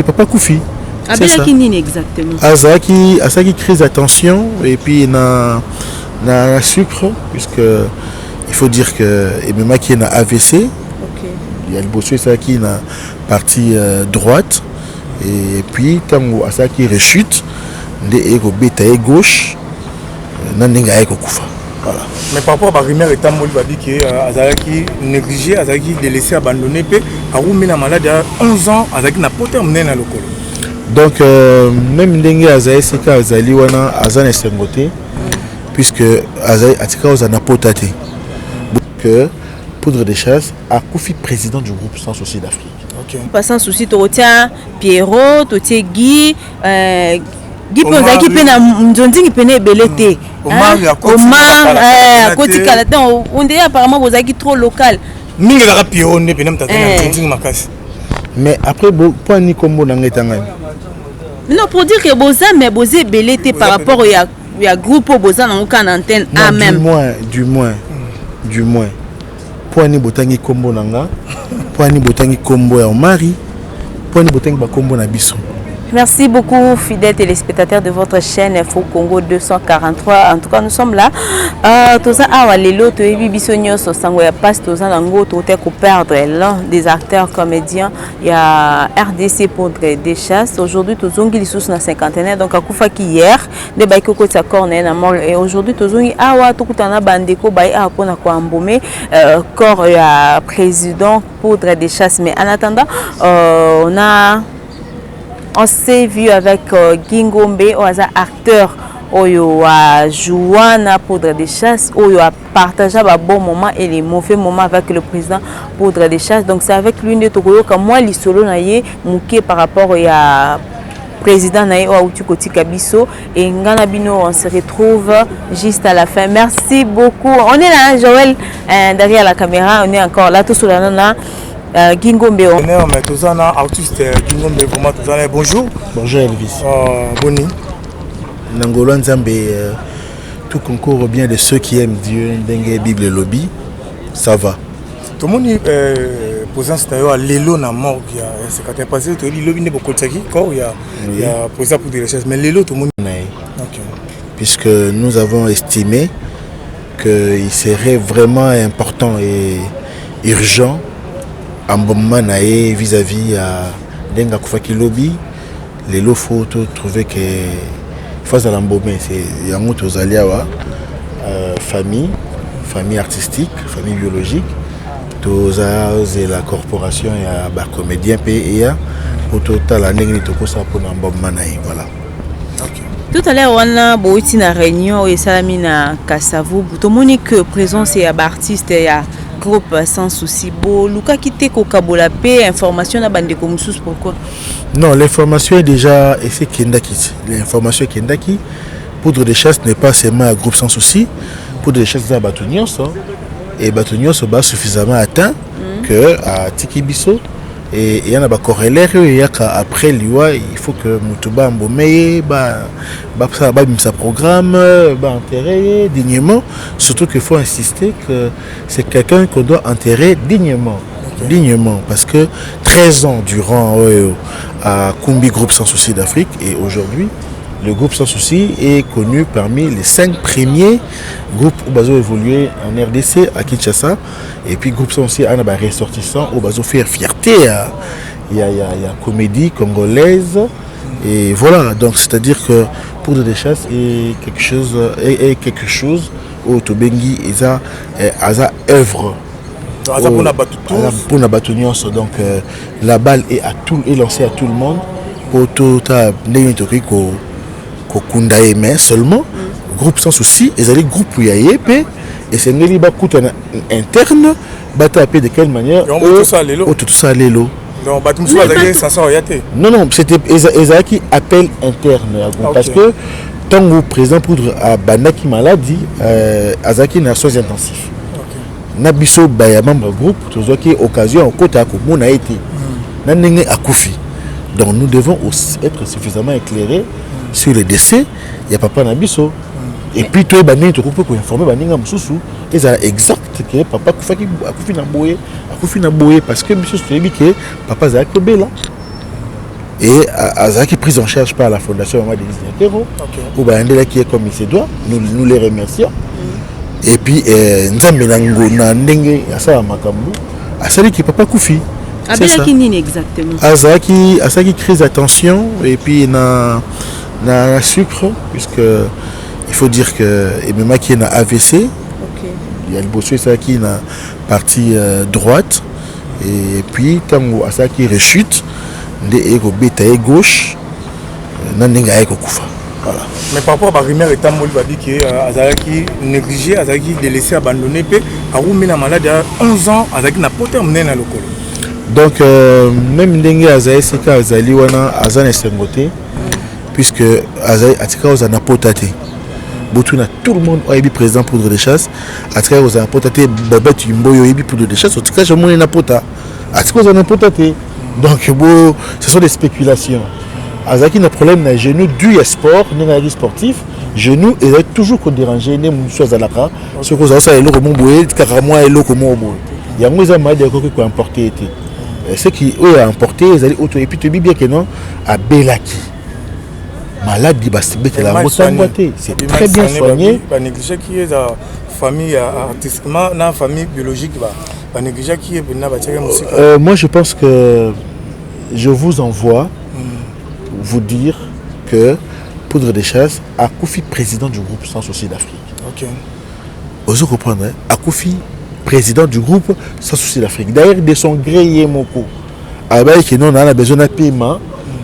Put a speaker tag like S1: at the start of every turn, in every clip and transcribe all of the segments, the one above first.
S1: Papa Koufi.
S2: C'est ça. Exactement.
S1: Azaki crise d'attention et puis na sucre puisque il faut dire que MMA qui est na AVC.
S2: Okay.
S1: Il y a le bossu ça qui na partie droite et puis tango Azaki rechute de ego bêta et gauche nandenga eko kufa. Voilà.
S3: Mais par rapport à la rumeur, il va dire que Azaki négligé, Azaki délaissé, abandonné, puis Aroumi na malade à 11 ans, Azaki n'a pas terminé dans le col.
S1: Donc même Ndenge Azaki c'est que Azali wana Azane Sengote puisque Azali atika Azana potate. Que Poudre de Chasse a Koufi président du groupe Sans Souci d'Afrique.
S2: OK. Pas sans souci, tu retiens Pierrot, tu retiens Guy Guy Ponzaki pena Nzondi qui pena belete. Omar Koti Kalata on dit apparemment vous avez trop local.
S3: Mingi la Pierrot ne pena mtata Nzondi makasi.
S1: Mais après point ni kombo nangetanga.
S2: Non pour dire que boza mais bozé belete par rapport à groupe boza na aucun antenne a même.
S1: Du moins. Point ni botangi kombo nanga. Point ni botangi kombo ya Omari. Point ni botangi ba kombo na biso.
S2: Merci beaucoup, fidèles téléspectateurs de votre chaîne Info Congo 243. En tout cas, nous sommes là. Toza awa lelo to ebi bisonyo so sango ya passe toza nango to te ko perdre l'un des acteurs comédiens. Il y a RDC Poudre de Chasse. Aujourd'hui, tozongi lisusu na cinquantenaire donc akufa ki hier de baiko ko tsa corner na mort et aujourd'hui tozongi awa to kutana bandeko bai a pona ko ambomé corps ya président Poudre de Chasse. Mais en attendant, on s'est vu avec Gingombe, acteur oyo a joué na Poudre de Chasse, oyo a partagé un bon moment et les mauvais moments avec le président Poudre de Chasse. Donc c'est avec lui de Tokoyo que moi l'isolo na ye mouké par rapport à président na ye Outi Koti Kabiso et Ngana Bino. On se retrouve juste à la fin. Merci beaucoup. On est là, Joël, derrière la caméra. On est encore là, tout sur la nana. Gingombe.
S3: Mais tous en artiste Gingombe vraiment tous en bonjour.
S1: Bonjour Elvis.
S3: Boni.
S1: Nangolo Nzambe tout concourt bien de ceux qui aiment Dieu, Ndenge Bible lobby. Ça va.
S3: Tout le monde présence d'ailleurs Lelo na mort il y a ce qui est passé tout le lobby ne beaucoup tsaki quand il y a présence pour des recherches mais Lelo tout le monde.
S1: OK. Puisque nous avons estimé qu'il serait vraiment important et urgent un bon moment vis-à-vis à Denga Koufaki Lobby, les lots faut trouver que face à l'embaumer, c'est un mot aux aliawa, famille artistique, famille biologique, tous et la corporation et à comédien PEA pour total la nègre toko ça pour un bon moment voilà.
S2: Tout à l'heure on a beau être na réunion et salamina Kassavou, tout le monde que présence et artiste et groupe Sans Souci beau Luka kite ko kabola pe information na bande ko musus pourquoi
S1: non l'information est déjà et c'est Kendaki l'information est Kendaki Poudre de Chasse n'est pas seulement un groupe Sans Souci Poudre de Chasse à Batonios et Batonios ba suffisamment atteint que à Tikibiso et il y en a ba corrélaire et après liwa il faut que Mutuba Mbomeye sa programme enterrer dignement surtout qu'il faut insister que c'est quelqu'un qu'on doit enterrer dignement parce que 13 ans durant à Kumbi Groupe Sans Souci d'Afrique et aujourd'hui le groupe Sans Souci est connu parmi les 5 premiers groupes où Bazo évolué en RDC à Kinshasa et puis groupe Sans Souci en a ressortissant où Bazo faire fierté il y a comédie congolaise et voilà donc c'est-à-dire que Poudre de Chasse est quelque chose où Tobengi eza œuvre pour la bâtonnière donc la balle est lancée à tout le monde pour tout Kundaye mais seulement groupe Sans Souci et les groupes yaye et c'est neli ba kuta interne ba taper de quelle manière
S3: tout ça
S1: lelo
S3: non ba tumso azaki sans yate
S1: non c'était Ezaki appel interne parce que tango président Poudre à Banaki maladie Azaki na soins intensifs na biso ba ya membre groupe tozoki occasion kota ko mona été na ndenge akufi donc nous devons aussi être suffisamment éclairés sur le décès, il y a papa Nabiso. Et puis toi, tu peux informer Baninga Moussou. Et c'est exact que papa Koufi na boye parce que monsieur se dit que papa Zaki Bela. et Azaki prise en charge par la fondation Maman Denise Nyakero ou Bandela qui est comme il se doit, nous les remercions. Et puis Nzambe nango na ndenge asala makambo asali ki papa Koufi.
S2: Abela ki nini exactement?
S1: Azaki crise d'attention et puis na sucre puisque il faut dire que MMA qui est na AVC. Il y a le bossu ça qui na partie droite et puis tango asaki rechute de ego beta et gauche na ndenge eko kufa. Voilà.
S3: Mais par rapport à la rumeur, il va dire que Azaki négligé, Azaki délaissé, abandonné, puis Aroumi na malade à 11 ans, Azaki n'a pas terminé dans le col.
S1: Donc même ndenge Azaki c'est que Azali wana Azane sengoté puisque Azali atika ozana potaté. Botuna tout le monde a été président poudre de chasse. Atika ozana potaté Babette Yimboyo yebi poudre de chasse, atika jamoni na pota. Atika ozana potaté. Donc bon, ce sont des spéculations. Azaki a un problème dans les genoux du sport, dans sportif, genoux et toujours qu'on dérangé, ne moussou azalaka, ce que vous avez le comment boyer, carrément et le comment boyer. Il y a moins de mal de quoi qui a importé été. Ce qui eux a importé, ils allaient auto et puis tu dis bien que non à Belaki. Malade dit c'est la moitié, c'est très bien soigné.
S3: Pas négliger qui est la famille artistiquement, dans la famille biologique pas négliger qui est venu bâtir musique.
S1: Moi je pense que je vous envoie vous dire que Poudre de Chasse a Koufi président du groupe Sans Souci d'Afrique.
S3: Ok.
S1: Vous comprenez? A Koufi président du groupe Sans Souci d'Afrique. D'ailleurs, de son gré moko. Alors que nous on a besoin d'un paiement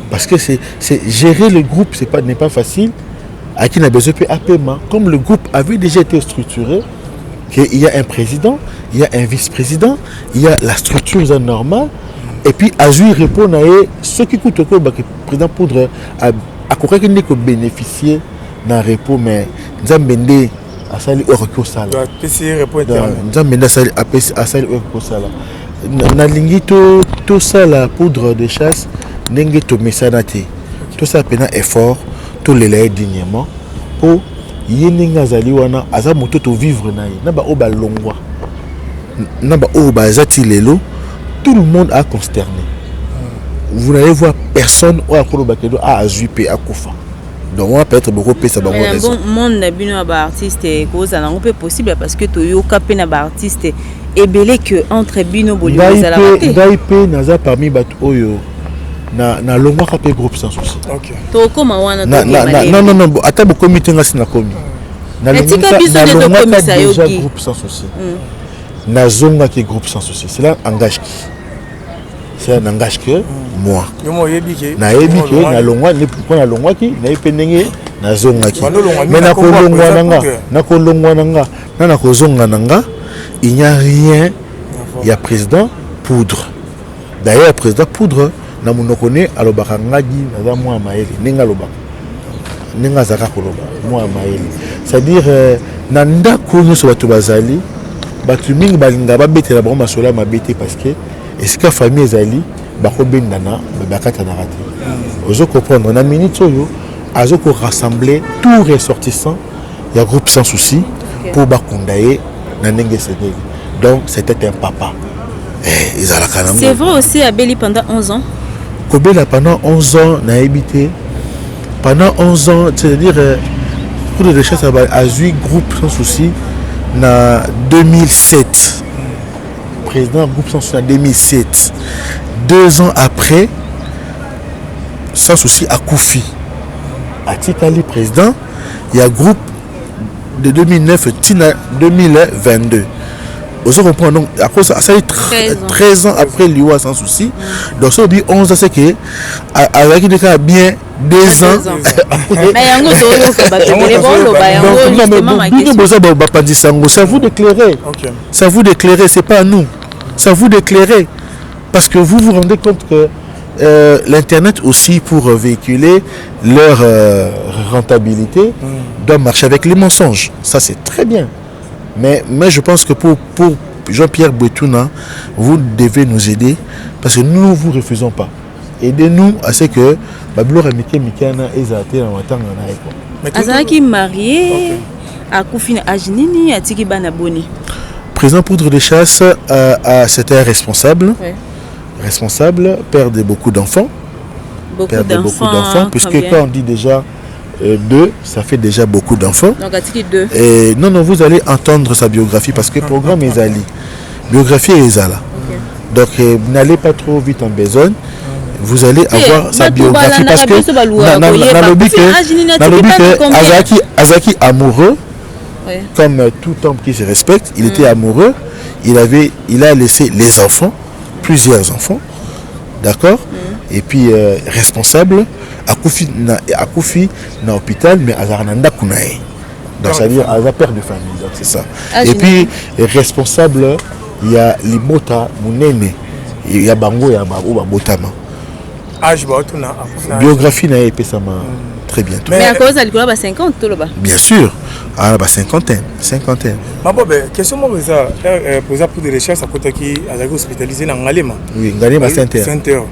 S1: parce que c'est gérer le groupe n'est pas facile. À qui on a besoin d'un paiement. Comme le groupe avait déjà été structuré, qu'il y a un président, il y a un vice-président, il y a la structure normale. Et puis, Azui répond à ce qui coûte que le président Poudre a quoi qu'il n'ait que bénéficier d'un repos, mais nous avons besoin à salir au recours sala. Nous avons besoin à salir au recours sala. Nous avons tout ça la poudre de chasse, nous avons tout mesanate. Tout ça pendant effort, tout les laïcs dignement. Pour yenga zali wana azamoto to vivre na ye. Naba oba longwa. Naba oba zati lelo. Tout le monde a consterné. Vous n'allez voir personne au Akolobakedo a azuipé à Koufa. Donc on va peut-être beaucoup plus ça.
S2: Mais bon monde n'a pas artiste cause à peu possible parce que tu capé na artiste et belé que entre bino boli
S1: za la maté. Daipé naza parmi bat oyo na longwa capé groupe sans souci.
S3: OK.
S2: To koma wana
S1: non ata bo comité ngasi na komi.
S2: Na longwa
S1: déjà groupe sans souci. Na zonga qui groupe sans souci. Cela engage qui? C'est un engage que moi. Na yebike na longwa ni pourquoi na longwa ki na ependenge na zonga ki. Mais na ko longwa nanga na ko zonga nanga il n'y a rien. Il y a président Poudre. D'ailleurs président Poudre na monoko ne alobaka ngadi na moi maeli ninga lobaka. Ninga zaka koloba moi maeli. C'est-à-dire na ndako nyoso batu bazali batu mingi balinga babetela bango masola mabete parce que est-ce que famille ezali bako bendana bakata na raté. Ozo comprendre na minute oyo azo ko rassembler tout ressortissant il y a groupe sans souci pour bakondaye na ndenge sedeli. Donc c'était un papa.
S2: C'est vrai aussi à Beli pendant 11 ans.
S1: Kobela pendant 11 ans na habité pendant 11 ans, c'est-à-dire pour les recherches à Zui groupe sans souci na 2007. Président groupe sans souci en 2007. 2 ans après, sans souci à Koufi. À Tikali président, il y a groupe de 2009 à 2022. Vous comprenez donc à cause ça fait 13 ans après l'IOA sans souci. Donc ça dit 11 ans c'est que avec des cas bien 2 ans. Ça vous d'éclairer. Ça vous d'éclairer, c'est pas à nous. Ça vous d'éclairer parce que vous vous rendez compte que l'internet aussi pour véhiculer leur rentabilité doit marcher avec les mensonges. Ça c'est très bien. Mais je pense que pour Jean-Pierre Bouetouna, vous devez nous aider parce que nous ne vous refusons pas. Aidez-nous à ce que Bablo Ramike Mikana Ezate na watanga na eko.
S2: Azaki marié à Koufina Ajnini à Tiki Banaboni.
S1: Président Poudre de Chasse c'était responsable. Ouais. Responsable, père de beaucoup d'enfants.
S2: beaucoup
S1: d'enfants, puisque quand on dit déjà 2, ça fait déjà beaucoup d'enfants.
S2: Donc, article 2.
S1: Et non, vous allez entendre sa biographie, parce que le programme est Ali. Biographie est Zala. Donc, n'allez pas trop vite en besogne. Vous allez avoir sa biographie, parce que Azaki amoureux, comme tout homme qui se respecte, il était amoureux, il a laissé les enfants, plusieurs enfants, d'accord, et puis responsable, Akoufi na hôpital, mais Azarnanda Kunae. Donc ça veut dire Azar père de famille, donc c'est ça. Et puis responsable, il y a Limota Mounene, il y a Bango, il y a Botama. Biographie n'a pas ça très bientôt.
S2: Mais à cause de la 50 tout là-bas.
S1: Bien sûr, à la cinquantaine.
S3: Ma bonne question moi ça pour des recherches à côté qui a hospitalisé dans Ngalema.
S1: Oui, Ngalema Saint-Terre.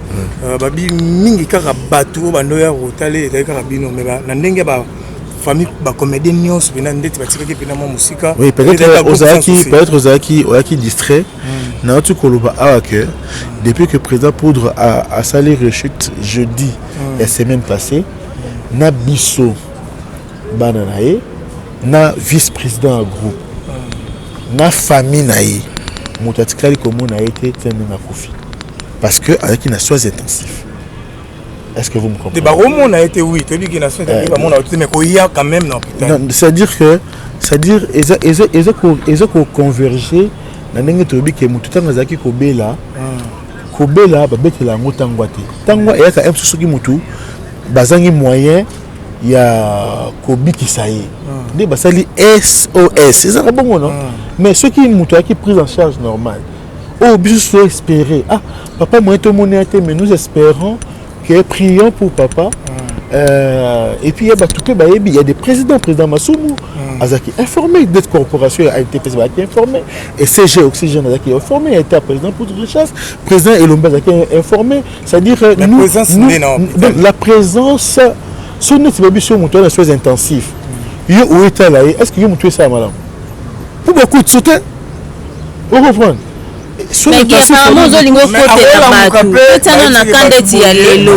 S3: Babi mingi kaka bato bandoya rotale et kaka bino mais na ndenge ba famille ba comédien nyos bina ndeti batikaki pina mo musika.
S1: Oui, peut-être Ozaki distrait. Na tu koloba que depuis que le président Poudre a salé rechute jeudi la semaine passée, na biso bananae, na vice-président à groupe, na famille nae, moutatikali comme on a été tenu na Kofi, parce que avec une soins intensifs. Est-ce que vous me comprenez?
S3: Des barreaux on a été oui, tu dis qu'il a soins intensifs, on a été mais qu'il y a quand même dans l'hôpital.
S1: C'est-à-dire ils ont convergé. Na ndenge tobi ke mutu tanga zaki kobela ba betela ngo tangwa te tangwa eyaka emsusuki mutu bazangi moyen ya kobikisa ye nde basali SOS ezaka bongo non mais ceux qui mutu aki prise en charge normale biso so espérer papa moyen to mona te mais nous espérons que prions pour papa et puis il y a des président Massoumou Azaki informé d'être corporation a été informé et CG Oxygène Azaki informé a été président pour de chasse président Elomba Azaki informé c'est-à-dire la présence ce n'est pas bien sur mon toit de soins intensifs où est là est-ce que vous tuez ça madame pour beaucoup de soutien vous comprenez
S2: mais apparemment ozolingo kote na bato petano na kandeti ya lelo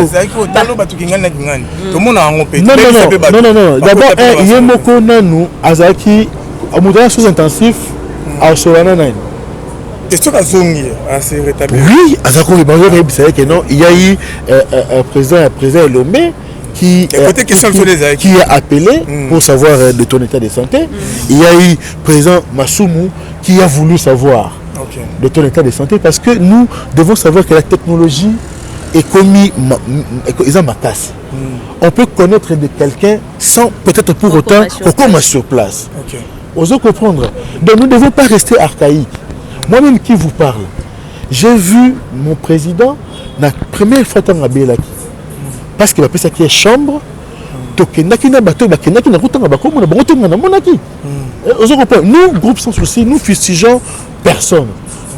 S1: non d'abord yemoko nanu azaki amudana sous intensif à solana nine
S3: est-ce que azongi a se rétablir
S1: oui azako ibango rebisa que non il y a eu président Elomé qui a appelé pour savoir de ton état de santé. Il y a eu président Massoumou qui a voulu savoir de ton état de santé parce que nous devons savoir que la technologie est commise ma casse. On peut connaître de quelqu'un sans peut-être pour autant qu'on sur place. Osons comprendre. Donc nous ne devons pas rester archaïques. Moi-même qui vous parle, j'ai vu mon président la première fois dans la Bélaki. Parce qu'il a appelé ça qui est chambre. Nous, groupe sans souci, nous fustigeons personne.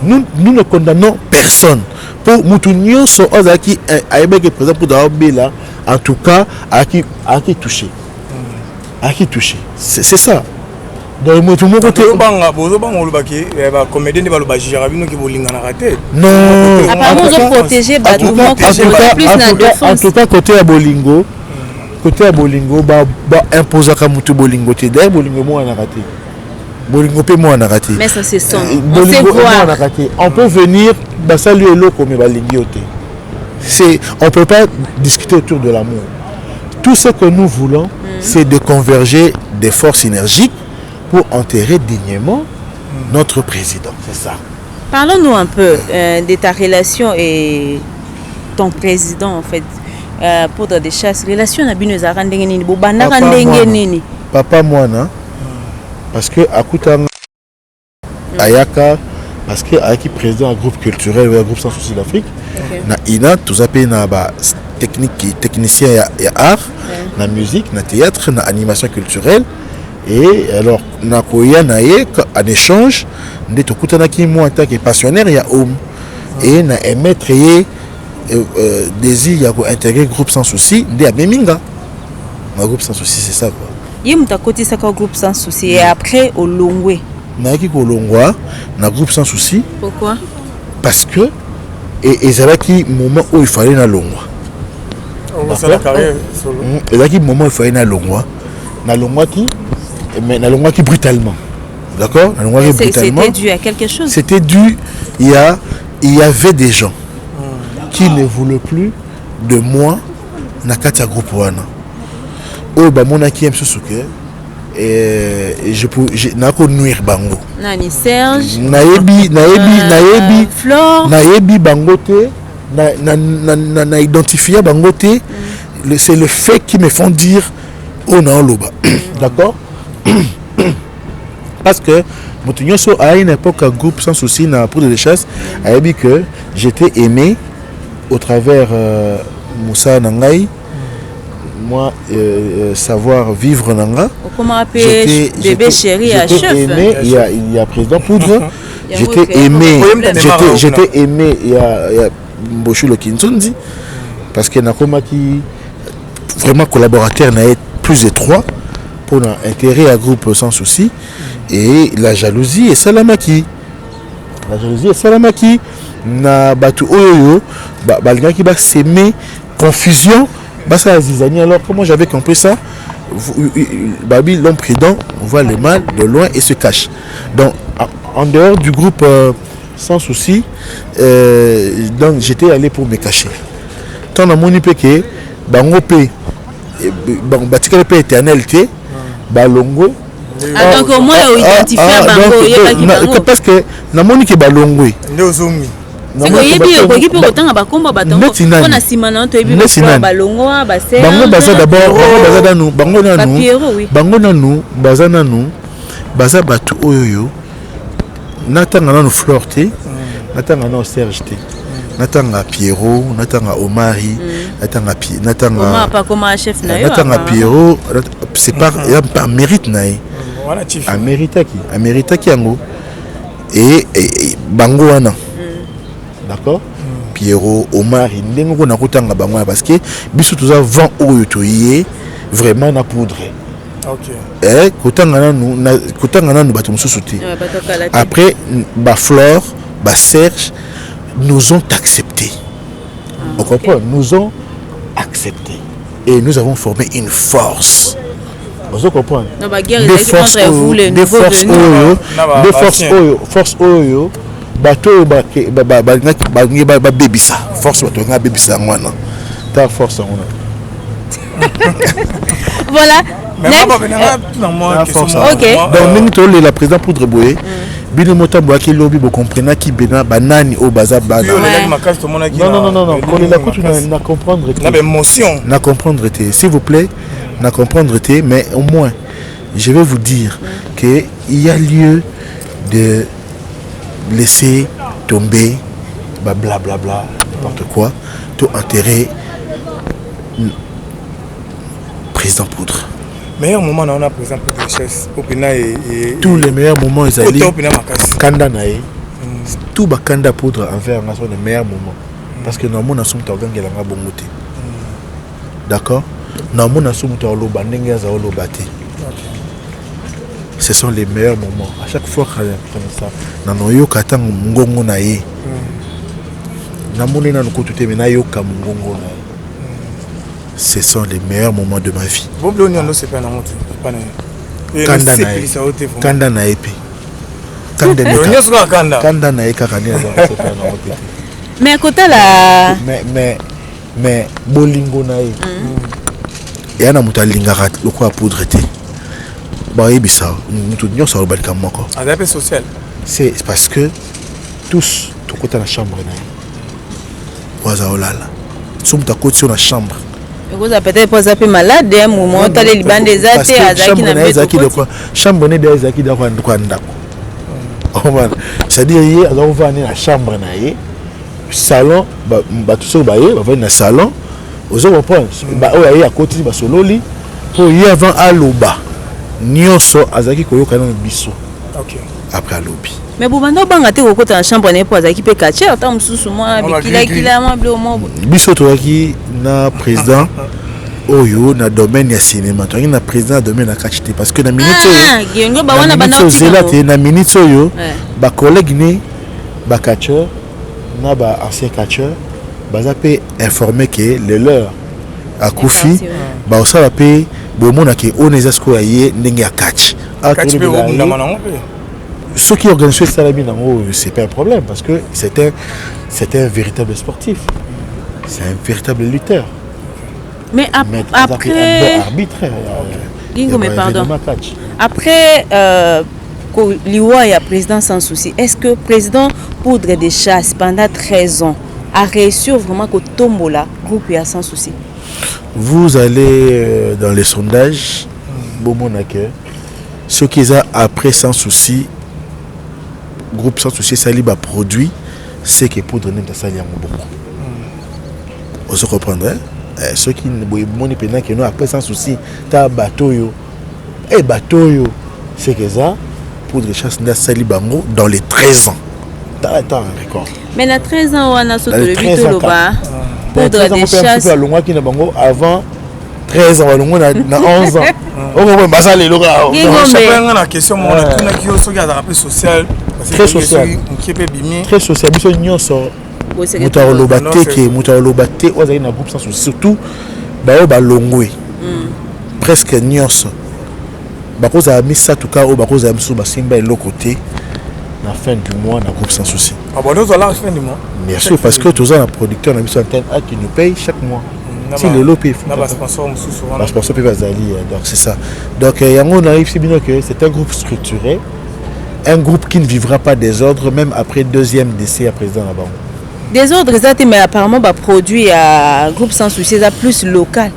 S1: Nous ne condamnons personne. Pour Moutounion, son Ozaki, présent pour Daobela, en tout cas, à qui touché. À qui touché. C'est ça. Donc, moi, tout le monde non.
S2: Apparemment, ils ont protégé
S1: en tout cas, côté à Bolingo, impose à Kamutu Bolingo. D'ailleurs, Bolingo, moi, on a raté. Bolingo, moi, on a raté.
S2: Mais ça, c'est son.
S1: On peut venir, saluer l'eau comme Balingioté. On ne peut pas discuter autour de l'amour. Tout ce que nous voulons, c'est de converger des forces énergiques pour enterrer dignement notre président. C'est ça.
S2: Parlons-nous un peu de ta relation et ton président, en fait. Pour des chasses, relation à Binozara Ndengeni, Bobanara Ndengeni.
S1: Papa Moana, parce que Akuta Ayaka, parce que Ayaki président du groupe culturel, le groupe sans souci d'Afrique, na Ina, tout ça paye na technicien et art, na musique, na théâtre, na animation culturelle. Et alors, na koya na ye en échange, de tout kutanaki moi en tant que passionnaire, il y a homme et na émettre désir il intégrer le groupe sans souci, de Abeminga. Le groupe sans souci, c'est ça quoi.
S2: Il m'a côté ça groupe sans souci et après au Longwe.
S1: Na ki ko Longwa, na groupe sans souci.
S2: Pourquoi?
S1: Parce que et c'est là qui moment où il fallait na Longwa. ezalaki moment efaye na longwa mais nalongwaki brutalement. D'accord?
S2: C'était dû à quelque chose.
S1: C'était dû, il y avait des gens qui ne voulaient plus de moi na katia groupe wana. Oh ba mona ki msusuke et je na ko nuire bango.
S2: Nani Serge.
S1: Nayebi
S2: Flore.
S1: Nayebi bango te na identifier bango te. C'est le fait qui me font dire oh na loba. D'accord? Parce que à une époque un groupe sans souci na pour de chasse a dit que j'étais aimé au travers Moussa Nangai, moi savoir vivre Nanga.
S2: Comment appeler bébé chéri à chef?
S1: Aimé, il y a président Poudre. J'étais aimé, il y a Mbochu le Kinsundi parce que Nakoma qui vraiment collaborateur n'a été plus étroit pour intérêt à groupe sans souci. Et la jalousie est salamaki. Na batu oyo balga qui va s'aimer confusion basa zizani. Alors comment j'avais compris ça? Babi l'homme prudent on voit le mal de loin et se cache. Donc en dehors du groupe sans souci donc j'étais allé pour me cacher. Tant dans mon ipeke bango pe batika pe éternalité balongo.
S2: Donc au moins identifier bango
S1: parce que na moni ke balongwe
S3: ndozongi
S2: siko yebi okoki pe kotanga bakomba batango pona sima na to yebi balongo ba ser
S1: bango baza d'abord bango nanu baza nanu baza batu oyo natanga nanu Flore te natanga nanu Serge te natanga Pierrot natanga Omari natanga
S2: Omar pas comme chef na yo
S1: natanga Pierrot c'est par mérite nae Ameritaki yango et bango wana. D'accord? Pierrot, Omar, ndenge ko nakutanga bango parce que biso tous avant oyo toyé vraiment na poudre. OK. Kutanga nanu bato mususu te. Après ba Flore, ba Serge nous ont acceptés. On comprend, nous ont acceptés et nous avons formé une force. Vous comprenez? Des forces oyo bato ba bebisa force bato nga bebisa ngwana ta force ngwana.
S2: Voilà.
S1: OK. Donc nous tous la président Poudre Boye bino motambo ki lobby bo comprendre ki bena banani au baza bana. Non, kolela kutu na comprendre
S3: na émotion.
S1: Na comprendre s'il vous plaît. Na comprendre mais au moins je vais vous dire que il y a lieu de laisser tomber blablabla n'importe quoi tout enterrer président Poudre.
S3: Meilleur moment on a président Poudre richesse opina et
S1: tous les meilleurs moments ils allaient kanda nae tout ba kanda Poudre envers na sont les meilleurs moments parce que normalement na sommes tangela nga bongote. D'accord? Ce sont les meilleurs moments. À chaque fois que je ça, ce sont les meilleurs moments de ma vie.
S2: Mais à côté là.
S1: Mais bolingo nae. Et ana mutalingaka lokwa poudre te ba yebisa mutu nyonso obalika moko
S3: adapté social
S1: c'est parce que tous tokota na chambre na waza olala so muta koti sur la chambre
S2: vous avez peut-être pas zapé malade un moment tale libande zate azaki na
S1: beto chambre ne des azaki da kwa ndako c'est-à-dire hier alors on va aller la chambre na ye salon ba tout ça ba ye va na salon aux autres points bah il y a côté ba sololi pour y avant aloba nyonso azaki koyoka na biso.
S3: OK.
S1: Après alobi
S2: mais bobanda banga te kokota na chambre ne po azaki pe kache ata mususu moi bikila moi blo mo
S1: biso to yaki na président oyo na domaine ya cinéma to yaki na président domaine na kache parce que na minute
S2: gengo ba wana bana
S1: otilate na minute oyo ba collègue ne ba catcheur na ba ancien catcheur baza pe informé que le leur à Kofi ba osala pe bomona ke onezasko aye ndenge ya catch ceux qui organisent ça c'est pas un problème parce que c'était un véritable sportif, c'est un véritable lutteur.
S2: Mais après
S1: arbitraire
S2: Gingo, mais pardon, après Liwa et président sans souci, est-ce que président Poudre de Chasse pendant 13 ans a réussi vraiment que Tombola groupe et sans souci?
S1: Vous allez dans les sondages, ce qu'ils ont après sans souci, groupe sans souci, ça libre produit, c'est que Poudre n'est pas ça lié à mon bon. On se comprendrait. Ceux qui ne après sans souci, tu as bateau et bateau, c'est que ça, Poudre de Chasse n'a pas lié dans les 13 ans. T'as un record.
S2: Mais la 13 ans, on a sauté le but au bas. Poudre de Chasse.
S1: Avant 13 ans, on a 11 ans. On va passer les locaux.
S3: La question,
S1: très social. Très social. Moutarolobate, on a un groupe sans souci. Surtout, Balongwe. Presque nyos. Bakoza a mis ça tout cas au Bakoza a mis sur Basimba et l'autre côté. La fin du mois, on a groupe sans souci.
S3: Ah bon, nous allons la fin du mois.
S1: Bien sûr, parce que tous les producteurs, on a mis sur antenne A qui nous paye chaque mois. Si le lot paye, donc c'est ça. Donc, on arrive, c'est un groupe structuré, un groupe qui ne vivra pas des ordres, même après deuxième décès à président là-bas.
S2: Des ordres, mais apparemment, produit à groupe sans souci, c'est plus local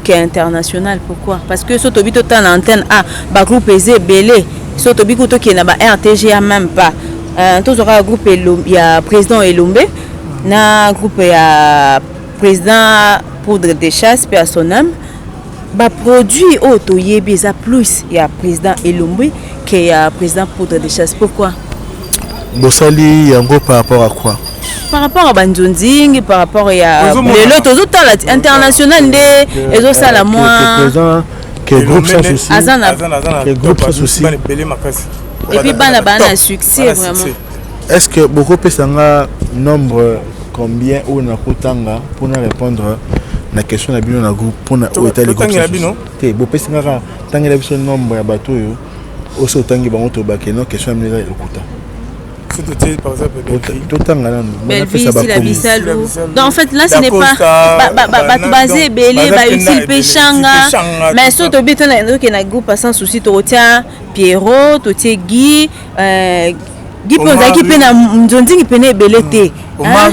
S2: qu'international. Pourquoi? Parce que ce tobi total antenne A, groupe est belé. So to bikuto qui na ba RTGA même pas. Tous aura groupe il y a président Elombe, na groupe il y a président Poudre de Chasse pe à son âme. Ba produit auto yebi ça plus il y a président Elombe que il y a président Poudre de Chasse. Pourquoi?
S1: Bosali yango par rapport à quoi?
S2: Par rapport à Banjonding, par rapport à les autres international de ezo sala moi
S1: que groupe sans souci, que groupe sans souci.
S2: Et puis bana succès vraiment.
S1: Est-ce que beaucoup peut savoir nombre combien ou na kotanga pour répondre à la question de la groupe pour na état le groupe sans souci. Te beaucoup savoir tanga la question nombre ya bato yo aussi tangi bango to bakeno question de le kuta.
S2: Donc en fait là ce n'est pas basé belé ba utile pechanga mais surtout biton na groupe sans souci to tia Pierrot to tia Guy Poza qui pena nzondi pena belé té Omar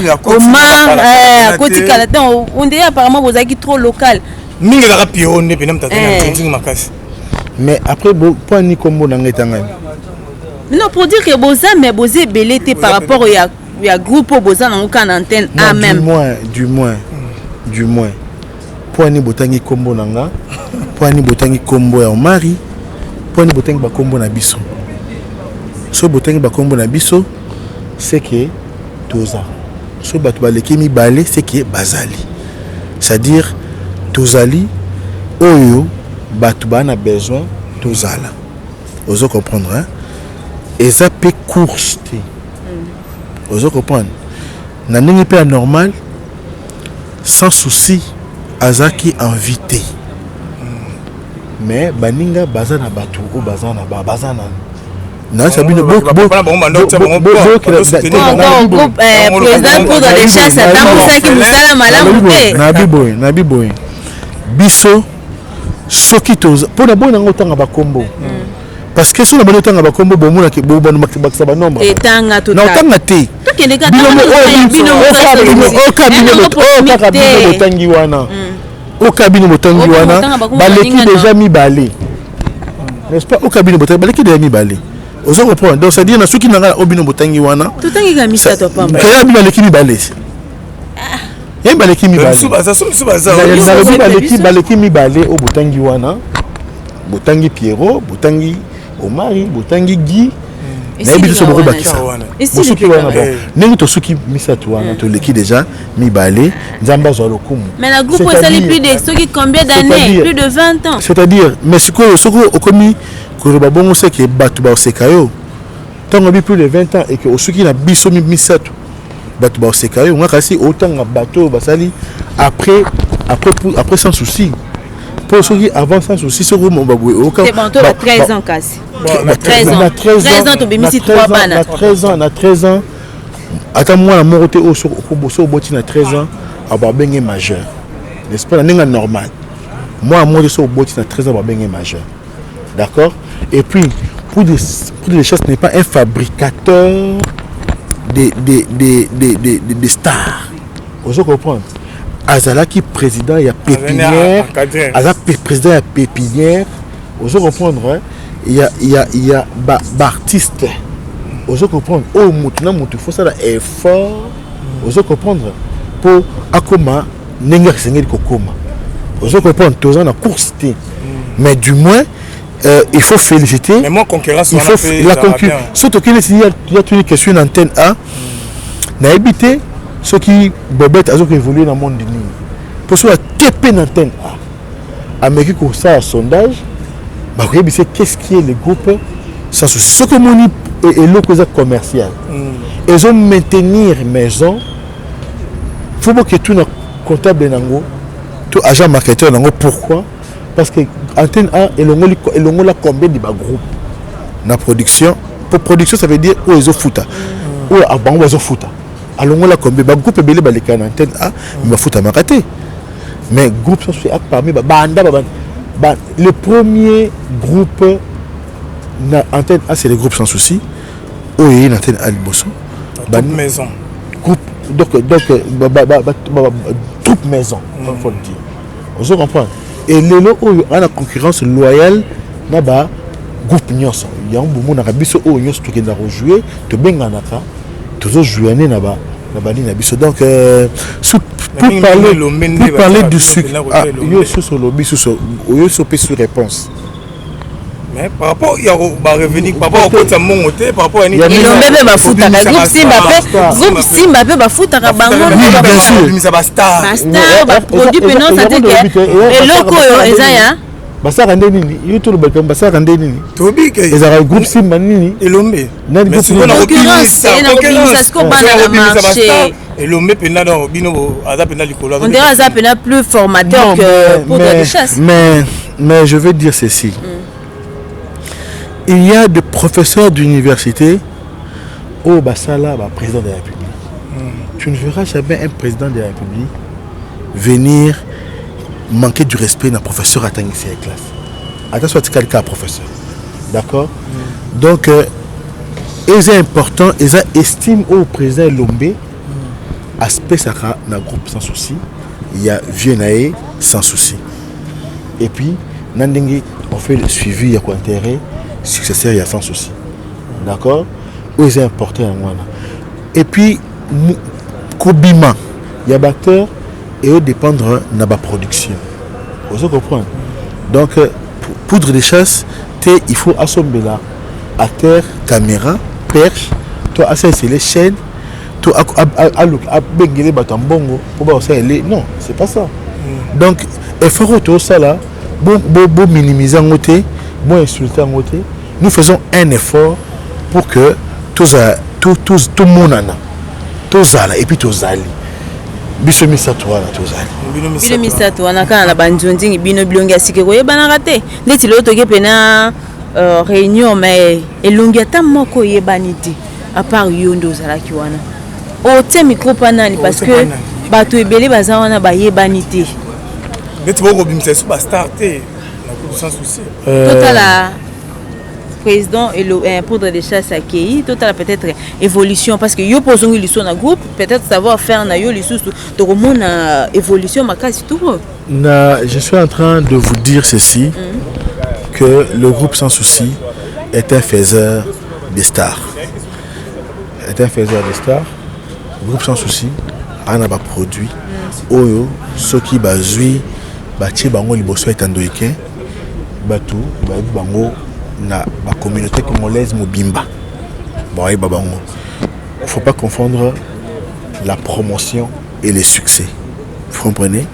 S2: côté Canada on dit apparemment Poza qui trop local
S3: mingi la Pierrot ne pena mtata na nzondi makasi
S1: mais après point ni combo na ngetanga.
S2: Non, pour dire que Boza, mais Bozé belé par rapport au groupe Boza dans aucune antenne A même.
S1: Du moins. Pour ni botangi combo nanga, pour ni botangi combo ya Omari, pour ni botangi ba combo na biso. So botangi ba combo na biso, c'est que toza. So batu baleki mi balé, c'est que bazali. C'est-à-dire tozali oyo batu ba na besoin tozala. Ozo comprendre hein? Et ça peut course. Vous comprenez? N'a pas normal, sans souci, Azaki invité. Mais Baninga Bazana Batu ou Bazana Bazana. Non, ça veut dire beaucoup.
S2: Président Poudre de Chasse, c'est pour ça qu'il nous a malade.
S1: Nabi Boy. Bisso, Sokito, pour la bonne angotan à Bakombo. Parce que si on a besoin de combo bon moula qui bon maximum ba nombre
S2: et tanga tout
S1: non tanga té bino botangi wana au cabine botangi wana baleki déjà mi balé n'est-ce pas au cabine botangi baleki déjà mi balé aux autres points donc ça dit na soki nanga au bino botangi wana
S2: tout tangi ga mi ça to pamba
S1: kaya bino baleki mi balé et baleki mi balé au botangi wana botangi Pierrot botangi Omari, Botangi Guy, Nabiso Bakisa. N'est to suki misatouana to leki déjà mi balé Nzamba Zolokum.
S2: Mais la groupe est allé plus de ceux qui combien d'années, plus de 20 ans.
S1: C'est-à-dire mais ce que okomi ko babongo c'est que batu ba sekayo. Tant obi plus de 20 ans et que osuki na biso mi misatu. Batu ba sekayo ngaka si autant na bateau basali après après sans souci. Pour ceux qui avancent sans souci, c'est bon,
S2: c'est bon, tu as 13 ans casse. 13 ans. 13 ans, tu as 3 bananes.
S1: 13 ans. Attends, moi, la mort au botin à 13 ans, à Babengé majeur. N'est-ce pas, la normal. Moi, moi, je suis au botin à 13 ans, à Babengé majeur. D'accord? Et puis, pour des choses, ce n'est pas un fabricateur de stars. Vous comprenez? Azalaki président, il y a pépinière. Azalaki président, il y a pépinière. Vous comprenez? Il y a artiste. Vous comprenez? Oh, il faut ça effort. Vous comprenez? Pour Akoma, Nenga Sengel Kokoma. Vous comprenez? Tous en course. Mais du moins, il faut féliciter.
S3: Mais moi, concurrence,
S1: il faut la concurrence. Surtout qu'il y a une question une antenne A. N'a habité ceux qui bobette à ceux qui évoluent dans le monde du Nîmes. Pour ceux qui ont une antenne A. Amérique ou ça, un sondage. Bah, vous savez qu'est-ce qui est le groupe sans souci. Ce que mon et l'eau commercial. Ils ont maintenir maison. Il faut que tout le comptable nango, tout agent marketeur nango. Pourquoi? Parce que antenne A et l'on la combien de groupe na production. Pour production, ça veut dire où ils ont foutu. Où ils ont foutu. Alors on la combien de groupe belé balika na antenne A, il va foutre à maraté. Mais groupe ça fait parmi le premier groupe na antenne A, c'est le groupe sans souci. Où il y a une antenne A Liboso.
S3: Maison.
S1: Groupe troupe maison, il faut le dire. Vous comprenez? Et les lots où il y a la concurrence loyale, il y a groupe nyonso. Il y a un moment où il y a nyonso qui est rejoué, tu bien ganaka, tu as joué là-bas. Donc, pour parler du sucre, il y a sur lobby sur réponse.
S3: Mais par rapport il y a revenir par rapport au mon côté par rapport à
S2: il y a même ba futa ka groupe Simba ba futa ka bango
S3: bien sûr ça ba star
S2: ba produit penant ça que et loko eza ya
S1: basa rande nini yo to le basa rande nini
S3: to bi ke
S1: eza groupe Simba nini
S3: elombe
S1: mais
S3: c'est quoi la
S2: concurrence ça ko bana na marché
S3: elombe pena dans bino aza pena likolo
S2: on dirait aza pena plus formateur que pour de chasse
S1: mais je veux dire ceci. Il y a des professeurs d'université au Bassala, président de la République. Tu ne verras jamais un président de la République venir manquer du respect d'un professeur à tenir ses classes. Attention à quelqu'un professeur. D'accord? Donc, ils est important, ils estiment au président Lombe, aspect Saka dans le groupe sans souci. Il y a Viennae sans souci. Et puis, Nandenge, on fait le suivi, il y a quoi intérêt. Successeur, il y a sans souci. D'accord? Où ils sont importés en moi. Et puis, Kobima, il y a batteur et eux dépendre de la production. Vous comprenez? Donc, poudre de chasse, il faut assommer là. À terre, caméra, perche, toi, c'est les chaînes, toi, à béguer batambongo, pour voir ça, non, c'est pas ça. Donc, il faut tout ça là, bon minimiser en côté. Bon insulter en côté, nous faisons un effort pour que tout le monde tous allent et puis tous allent. Biso misato wana tous allent.
S2: Bino misato wana kana na banjonzi bino bilongi asike ko yebana raté. Ndeti lo toke pena réunion mais elongi ata moko yebani ti à part yondo zala ki wana. O te micro panani parce que bato ebele baza wana ba yebani ti.
S3: Ndeti boko bimisa su ba starter. Sans souci.
S2: Total la président et le poudre de chasse à Kei, total peut-être évolution parce que yo posons l'issue dans groupe, peut-être savoir faire na yo l'issue de comment évolution ma case tout.
S1: Je suis en train de vous dire ceci que le groupe sans souci est un faiseur des stars. Est un faiseur des stars. Le groupe sans souci a un produit oyo ceux qui bazui bâti bango liboso etandoike Batou, bango na la communauté congolaise mobimba. Bon, il ne faut pas confondre la promotion et le succès. Vous comprenez?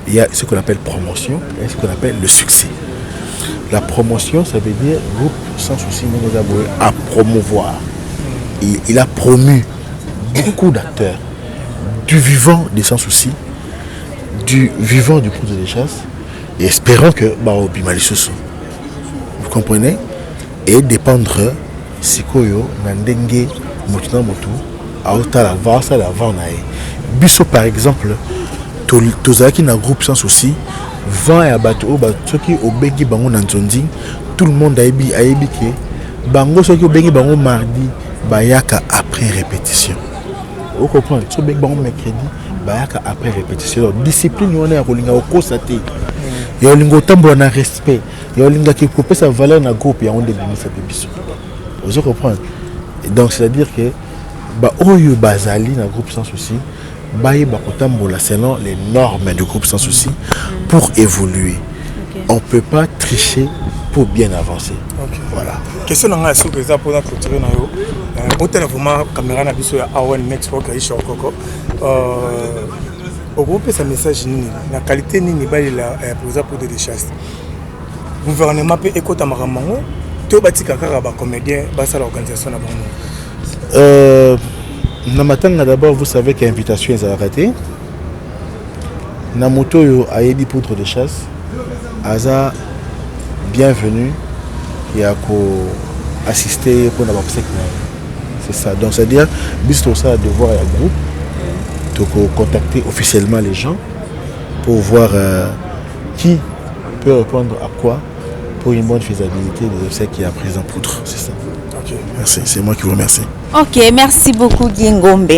S1: Il y a ce qu'on appelle promotion et ce qu'on appelle le succès. La promotion, ça veut dire groupe sans souci à promouvoir. Il a promu beaucoup d'acteurs du vivant des sans souci du vivant du poudre de chasse et espérons que vous comprenez, et dépendre sikoyo nandenge motuna motu aota la vasa la vanae biso par exemple tozaki na groupe sans souci vent ya bato o bato soki obengi bango na nzondi tout le monde ayebi ke bango soki obengi bango mardi bayaka après répétition. Vous comprenez? So bengi bango mercredi bayaka après répétition. Donc, discipline on a kolinga okosate. Ya olingo tambola na respect. Ya olinga ki couper sa valeur na groupe ya on débini sa biso. Vous comprenez? Donc c'est-à-dire que ba oyo bazali na groupe sans souci baye bakotambola selon les normes du groupe sans souci pour évoluer. Okay. On peut pas tricher pour bien avancer. Okay. Voilà.
S3: Question nanga sous que ça pour la clôturer na yo. Autant vraiment caméra na biso ya Awan Network ya Ishokoko. Au groupe ça message nini na qualité nini ba la pour des chasses. Gouvernement peut écouter maramango to batika kaka ba comédien ba ça l'organisation na bango.
S1: Na matanga d'abord vous savez qu'il y a invitation est arrêtée. Na moto yo ayebi poudre de chasse. Aza bienvenue et à assister pour la c'est ça. Donc c'est-à-dire bisto ça devoir un groupe de contacter officiellement les gens pour voir qui peut répondre à quoi pour une bonne faisabilité des obsèques qui est à présent poudre. C'est ça. Ok. Merci. C'est moi qui vous remercie.
S2: Ok, merci beaucoup Guingombe.